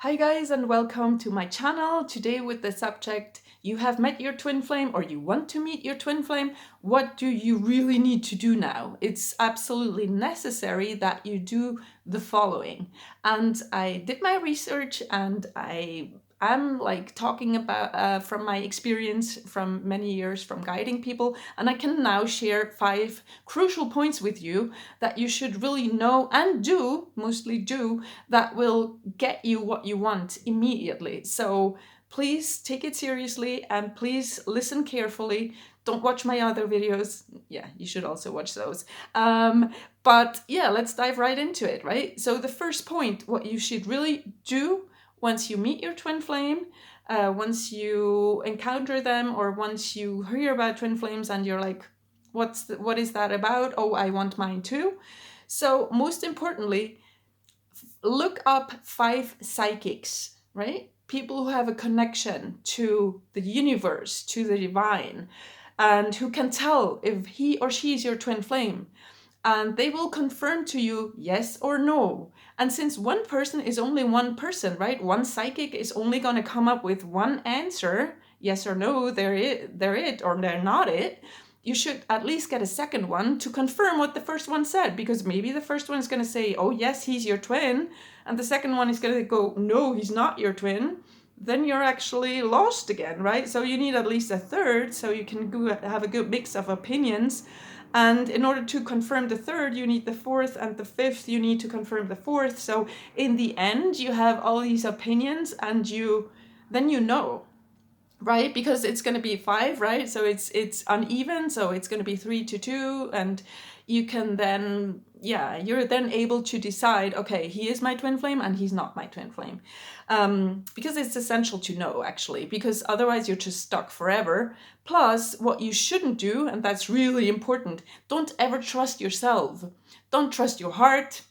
Hi guys and welcome to my channel. Today with the subject, you have met your twin flame or you want to meet your twin flame. What do you really need to do now? It's absolutely necessary that you do the following. And I did my research and I'm like talking about from my experience from many years from guiding people, and I can now share 5 crucial points with you that you should really know and do, mostly do, that will get you what you want immediately. So please take it seriously and please listen carefully. Don't watch my other videos. Yeah, you should also watch those. But yeah, let's dive right into it, right? So the first point, what you should really do once you meet your twin flame, once you encounter them, or once you hear about twin flames and you're like, what is that about? Oh, I want mine too. So most importantly, look up 5 psychics, right? People who have a connection to the universe, to the divine, and who can tell if he or she is your twin flame. And they will confirm to you yes or no. And since one person is only one person, right? One psychic is only going to come up with one answer, yes or no, they're it or they're not it. You should at least get a second one to confirm what the first one said, because maybe the first one is going to say, oh yes, he's your twin, and the second one is going to go, no, he's not your twin. Then you're actually lost again, right? So you need at least a third so you can have a good mix of opinions. And in order to confirm the third, you need the fourth, and the fifth, you need to confirm the fourth. So in the end, you have all these opinions, and then you know, right? Because it's going to be 5, right? So it's uneven, so it's going to be 3-2, and you can then, yeah, you're then able to decide, okay, he is my twin flame and he's not my twin flame. Because it's essential to know, actually, because otherwise you're just stuck forever. Plus, what you shouldn't do, and that's really important, don't ever trust yourself. Don't trust your heart.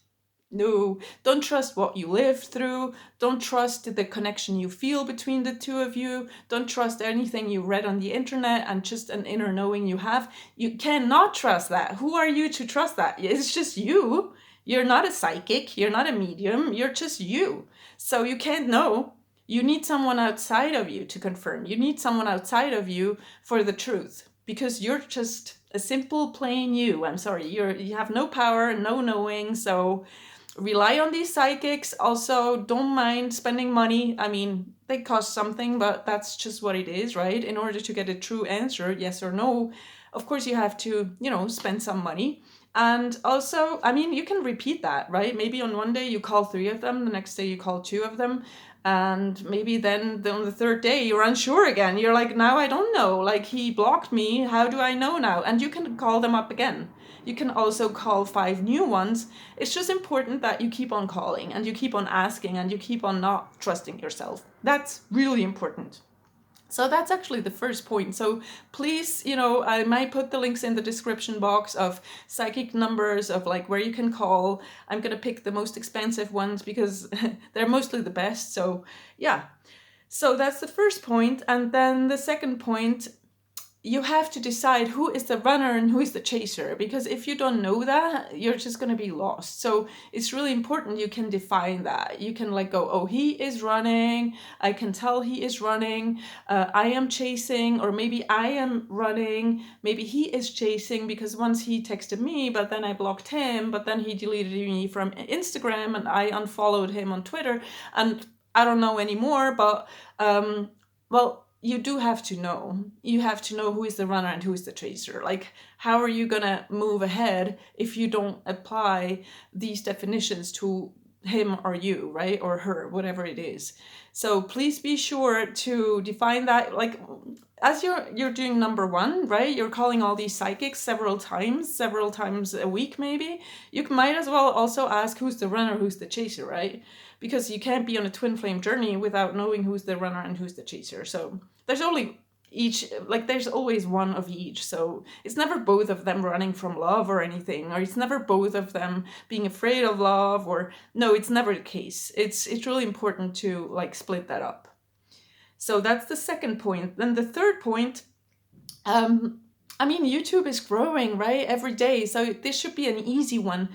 No, don't trust what you lived through. Don't trust the connection you feel between the two of you. Don't trust anything you read on the internet and just an inner knowing you have. You cannot trust that. Who are you to trust that? It's just you. You're not a psychic. You're not a medium. You're just you. So you can't know. You need someone outside of you to confirm. You need someone outside of you for the truth, because you're just a simple plain you. I'm sorry. You have no power, no knowing. So rely on these psychics. Also, don't mind spending money. I mean, they cost something, but that's just what it is, right? In order to get a true answer, yes or no, of course you have to, spend some money. And also, I mean, you can repeat that, right? Maybe on one day you call 3 of them, the next day you call 2 of them, and maybe then on the third day you're unsure again. You're like, now I don't know, like he blocked me, how do I know now? And you can call them up again. You can also call 5 new ones. It's just important that you keep on calling and you keep on asking and you keep on not trusting yourself. That's really important. So that's actually the first point. So please, I might put the links in the description box of psychic numbers, of like where you can call. I'm going to pick the most expensive ones because they're mostly the best. So yeah. So that's the first point. And then the second point, you have to decide who is the runner and who is the chaser, because if you don't know that, you're just going to be lost. So it's really important you can define that. You can like go, oh, he is running, I can tell he is running, I am chasing, or maybe I am running, maybe he is chasing because once he texted me, but then I blocked him, but then he deleted me from Instagram and I unfollowed him on Twitter, and I don't know anymore. But well, you do have to know. You have to know who is the runner and who is the chaser. Like, how are you gonna move ahead if you don't apply these definitions to him or you, right? Or her, whatever it is. So please be sure to define that. Like, as you're doing number 1, right? You're calling all these psychics several times a week maybe. You might as well also ask who's the runner, who's the chaser, right? Because you can't be on a twin flame journey without knowing who's the runner and who's the chaser. So there's there's always one of each. So it's never both of them running from love or anything, or it's never both of them being afraid of love, or no, it's never the case. It's really important to like split that up. So that's the second point. Then the third point, I mean, YouTube is growing, right, every day. So this should be an easy one.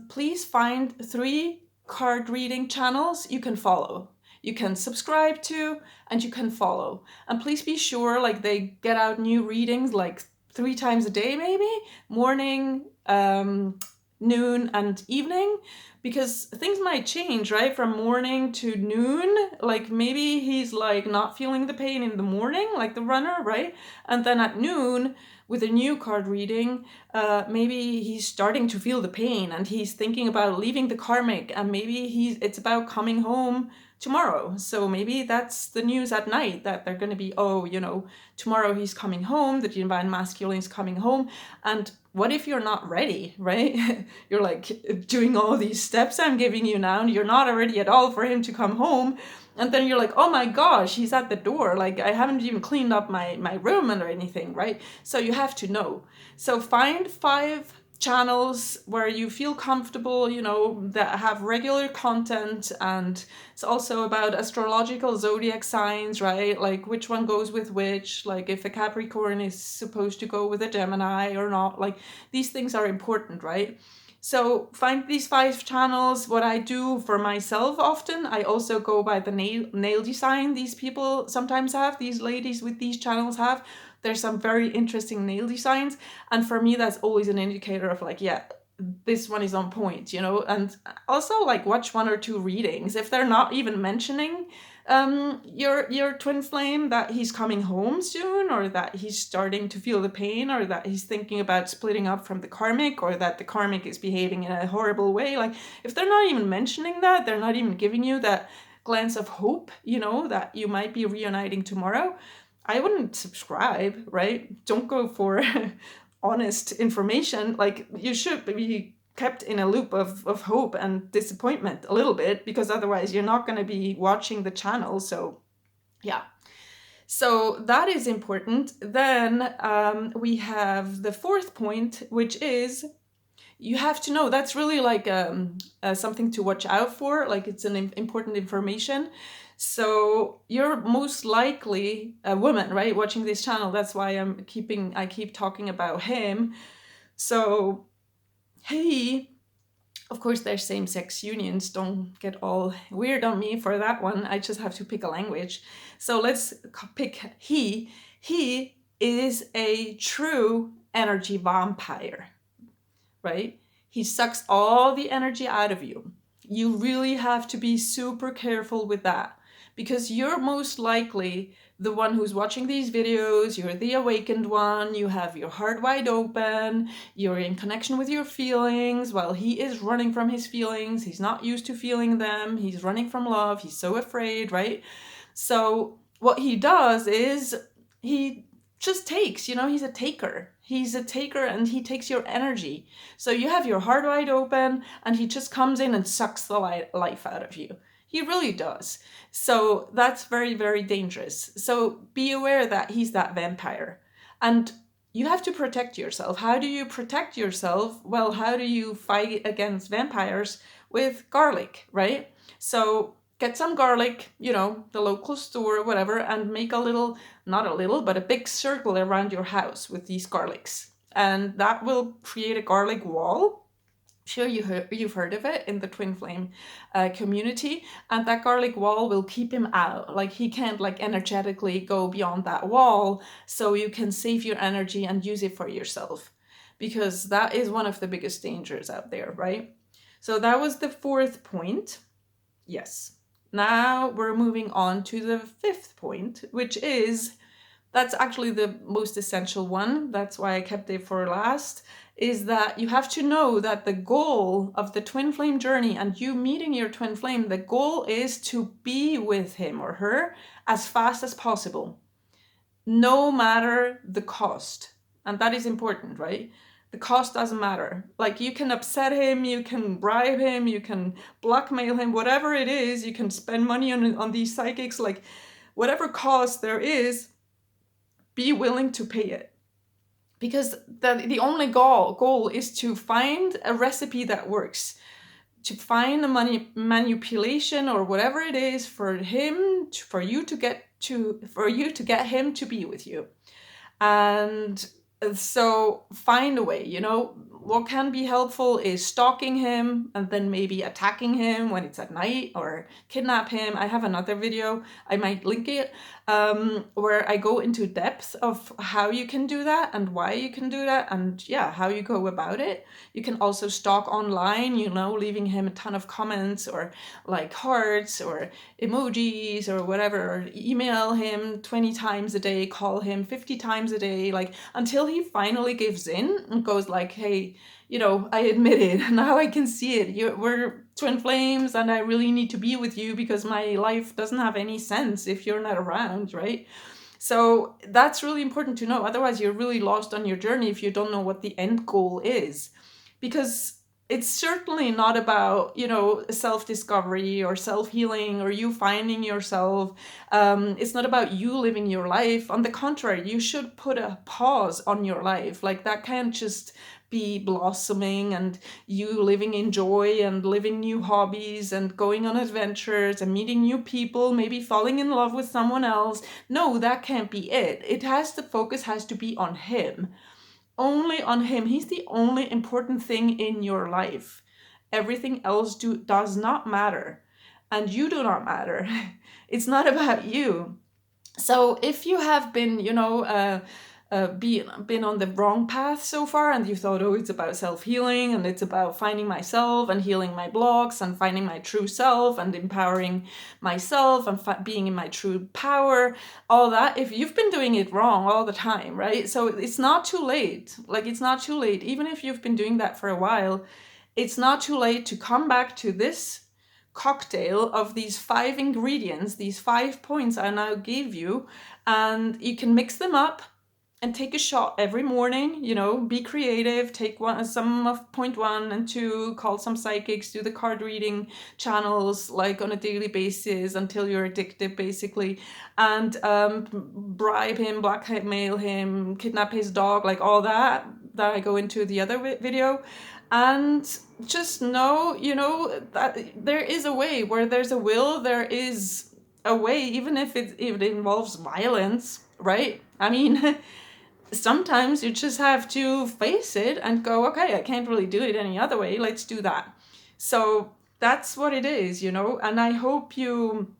Please find 3 card reading channels you can follow. You can subscribe to and you can follow. And please be sure like they get out new readings like 3 times a day, maybe morning, noon and evening, because things might change, right? From morning to noon, like maybe he's like not feeling the pain in the morning, like the runner, right? And then at noon with a new card reading, maybe he's starting to feel the pain and he's thinking about leaving the karmic, and maybe it's about coming home tomorrow. So maybe that's the news at night, that they're going to be, oh, you know, tomorrow he's coming home, the divine masculine is coming home. And what if you're not ready, right? You're like doing all these steps I'm giving you now and you're not ready at all for him to come home. And then you're like, oh my gosh, he's at the door. Like I haven't even cleaned up my room or anything, right? So you have to know. So find 5 channels where you feel comfortable, you know, that have regular content. And it's also about astrological zodiac signs, right? Like which one goes with which, like if a Capricorn is supposed to go with a Gemini or not. Like these things are important, right? So find these 5 channels. What I do for myself often, I also go by the nail design these people sometimes have, these ladies with these channels have. There's some very interesting nail designs. And for me, that's always an indicator of like, yeah, this one is on point, you know. And also like watch 1 or 2 readings. If they're not even mentioning your twin flame, that he's coming home soon, or that he's starting to feel the pain, or that he's thinking about splitting up from the karmic, or that the karmic is behaving in a horrible way, like if they're not even mentioning that, they're not even giving you that glance of hope, you know, that you might be reuniting tomorrow, I wouldn't subscribe, right? Don't go for honest information. Like you should be kept in a loop of hope and disappointment a little bit, because otherwise you're not going to be watching the channel. So yeah, so that is important. Then we have the 4th point, which is you have to know, that's really like something to watch out for, like it's an important information. So you're most likely a woman, right, watching this channel. That's why I keep talking about him. So he, of course, there's same-sex unions. Don't get all weird on me for that one. I just have to pick a language. So let's pick he. He is a true energy vampire, right? He sucks all the energy out of you. You really have to be super careful with that, because you're most likely the one who's watching these videos. You're the awakened one. You have your heart wide open. You're in connection with your feelings, while he is running from his feelings. He's not used to feeling them. He's running from love. He's so afraid, right? So what he does is he just takes, you know, he's a taker. He's a taker and he takes your energy. So you have your heart wide open and he just comes in and sucks the life out of you. He really does. So that's very, very dangerous. So be aware that he's that vampire. And you have to protect yourself. How do you protect yourself? Well, how do you fight against vampires? With garlic, right? So get some garlic, you know, the local store or whatever, and make a little, not a little, but a big circle around your house with these garlics. And that will create a garlic wall. Sure, you've heard of it in the twin flame community. And that garlic wall will keep him out. Like he can't like energetically go beyond that wall. So you can save your energy and use it for yourself. Because that is one of the biggest dangers out there, right? So that was the 4th point. Yes. Now we're moving on to the 5th point, which is, that's actually the most essential one. That's why I kept it for last, is that you have to know that the goal of the twin flame journey and you meeting your twin flame, the goal is to be with him or her as fast as possible, no matter the cost. And that is important, right? The cost doesn't matter. Like you can upset him, you can bribe him, you can blackmail him, whatever it is, you can spend money on these psychics, like whatever cost there is, be willing to pay it. Because the only goal is to find a recipe that works, to find a money manipulation or whatever it is for him, for you to get him to be with you. And so find a way, you know, what can be helpful is stalking him and then maybe attacking him when it's at night, or kidnap him. I have another video, I might link it, where I go into depth of how you can do that and why you can do that, and yeah, how you go about it. You can also stalk online, you know, leaving him a ton of comments or like hearts or emojis or whatever, or email him 20 times a day, call him 50 times a day, like until he finally gives in and goes like, hey, you know, I admit it, now I can see it, we're twin flames and I really need to be with you because my life doesn't have any sense if you're not around, right? So that's really important to know. Otherwise, you're really lost on your journey if you don't know what the end goal is. Because it's certainly not about, you know, self-discovery or self-healing or you finding yourself. It's not about you living your life. On the contrary, you should put a pause on your life. Like that can't just be blossoming and you living in joy and living new hobbies and going on adventures and meeting new people, maybe falling in love with someone else. No, that can't be it. The focus has to be on him. Only on him. He's the only important thing in your life. Everything else does not matter. And you do not matter. It's not about you. So if you have been, you know, been on the wrong path so far and you thought, oh, it's about self-healing and it's about finding myself and healing my blocks and finding my true self and empowering myself and being in my true power, all that, if you've been doing it wrong all the time, right? So it's not too late. Like, it's not too late. Even if you've been doing that for a while, it's not too late to come back to this cocktail of these 5 ingredients, these 5 points I now gave you, and you can mix them up and take a shot every morning, you know, be creative, take some of point 1 and 2, call some psychics, do the card reading channels like on a daily basis until you're addicted basically, and bribe him, blackmail him, kidnap his dog, like all that I go into the other video. And just know, you know, that there is a way. Where there's a will, there is a way, even if it involves violence, right? I mean, sometimes you just have to face it and go, okay, I can't really do it any other way, let's do that. So that's what it is, you know, and I hope you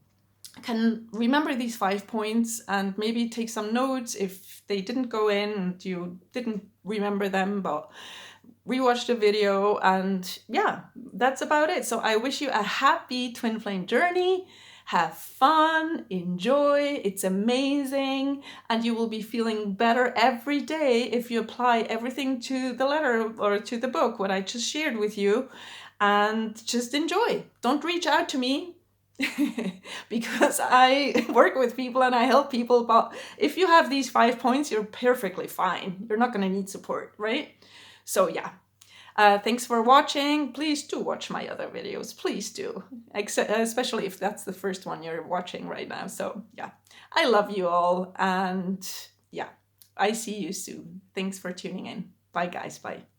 can remember these 5 points and maybe take some notes if they didn't go in and you didn't remember them, but rewatch the video, and yeah, that's about it. So I wish you a happy twin flame journey. Have fun, enjoy, it's amazing, and you will be feeling better every day if you apply everything to the letter or to the book, what I just shared with you, and just enjoy. Don't reach out to me because I work with people and I help people, but if you have these 5 points, you're perfectly fine. You're not going to need support, right? So yeah, thanks for watching. Please do watch my other videos. Please do, especially if that's the first one you're watching right now. So yeah, I love you all, and yeah, I see you soon. Thanks for tuning in. Bye guys, bye.